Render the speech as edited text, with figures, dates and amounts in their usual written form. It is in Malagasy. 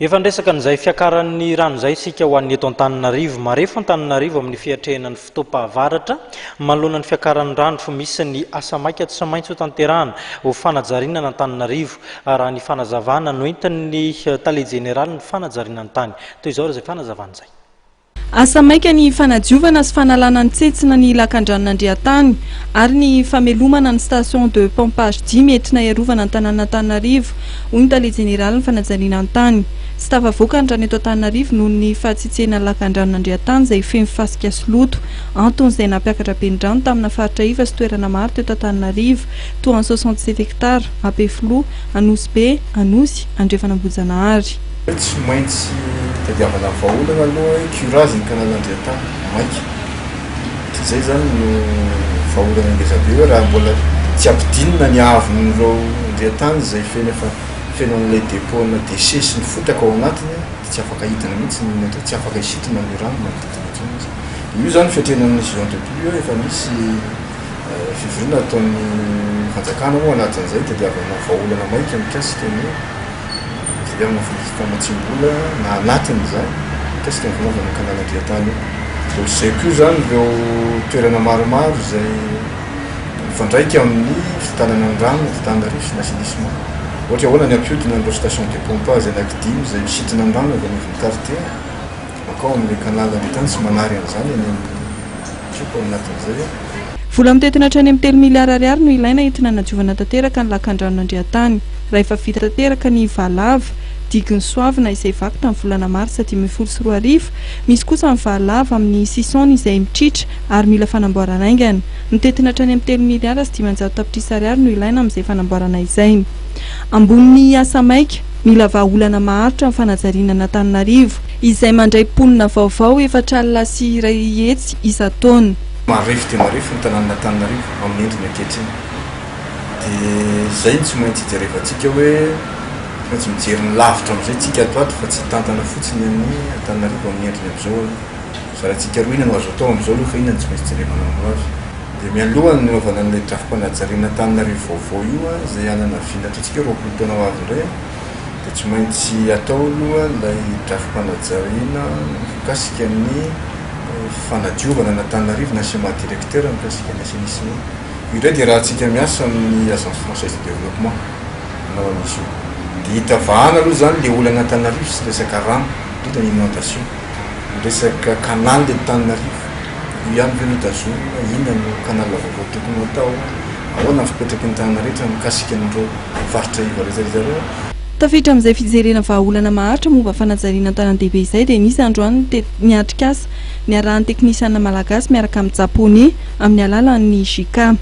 Efa ndresaka n'izay fiakaran'ny rano izay sika ho an'ny eto Antananarivo marefo Antananarivo amin'ny fiatrehan'ny fotoam-pahavaratra manoloana ny fiakaran'ny rano fa misy ny asa maika tsy maintsy ho tanterahana ho fanajariana Antananarivo raha ny fanazavana no entin'ny tale jeneraly ny fanajariana ny tany toy izao izay fanazavana izay. Asa maika ny fanadiovana sy fanalana ny tsetsina ny lakan-dranon'Andriatany ary ny famelomana ny station de pompage 10 entina iarovana ny tanàna Antananarivo hoy ny tale jeneraly ny fanajariana ny tany. Tsy tafavoaka ny rano eto Antananarivo noho ny fahatsitsena ny lakan-dranon'Andriatany izay feno fasika sy loto antony izay nampiakatra be ny rano tamina faritra iva sy toerana maro teto Antananarivo toa ny 67 hectares Ampefilo, Anosy Be, Anosy, Andriafanambojanahary. Tsy maintsy tadiavana vahaolana aloha hoe curage ny kanalan'Andriatany maika. Izay zany no vahaolana ngezabe hoe raha mbola tsy ampidinina ny avon'ireo Andriatany izay feno an'ilay dépôt-na déchets sy ny fotaka ao anatiny tsy afaka hidina mihitsy ny atao tsy afaka hisitrana ny rano manodidina atrany izy. Io zany fiantrenan'ny Jean de Pluie efa misy fivoriana ataon'ny fanjakana moa anatin'izay tadiavana vahaolana maika mikasika ny tadiavana famatsim-bola na anatiny zany mikasika ny fanaovana kanalan'Andriatany io. Dia izay koa zany ireo toerana maromaro izay mifandraika amin'ny fitanana ny rano eto Antananarivo sy n'assainissement. Ohatra ahoana ny ampihodina an'ireo station de pompage anankidimy izay misintona ny rano avy any amin'ny quartier makao amin'ny kanalan'Andriatany sy manary an'izany eny amin'ny tripo anatin'izay. Vola mitetina hatrany amin'ny 3 miliara ariary no ilaina entina hanadiovana tanteraka ny lakan-dranon'Andriatany. Raha efa vita tanteraka ny valava digin'ny soavina izay vakotra amin'ny volana marsa 2024, misy kosa ny valava amin'ny sison izay mitritra ary mila fanamboarana aingana. Mitetina hatrany amin'ny 3 miliara sy 500 tapitrisa ariary no ilaina amin'izay fanamboarana izay. Ambonin'ny asa maika mila vahaolana maharitra amin'ny fanajariana Antananarivo izay mandray mponina vaovao efatra alina sy iray hetsy isan-taona. Marefo dia marefo ny tanàna Antananarivo amin'ny endriny ankehitriny. Dia izay tsy maintsy hijerevantsika hoe tsy mijery ny lavitra amin'izay tsika ato ato fa tsy tantana fotsiny amin'ny Antananarivo amin'ny endriny amin'izao. Sarantsika roa inona no azo atao amin'izao aloha fa inona tsy maintsy jerevana amin'ny azy. Dia mialohan'ny naovana an'ilay drafim-panajariana Antananarivo vaovao io izay anana vinatra antsika 20 taona ho avy indray dia tsy maintsy atao aloha ilay drafim-panajariana mikasika ny fanadiovana Antananarivo na schéma directeur mikasika ny assainissement. Io indray dia raha antsika miasa amin'ny agence française de développement nanao an'izy io. Dia hita vahana aloha zany ilay olana Antananarivo sy resaka rano indrindra ny inondation, resaka canal de Antananarivo. Io ihany ve no tazomina, inona no canal vaovao tokony atao, ahoana ny fipetraky ny tanàna rehetra mikasika an'ireo faritra iva rehetrarehetra. Tafiditra amin'izay fijerena vahaolana maharitra momba fanajariana an-tanan-dehibe izay dia nisy androany niatrika asa ny arahan'ny teknisiana malagasy miaraka amin'ny Japonais amin'ny alalan'ny JICA.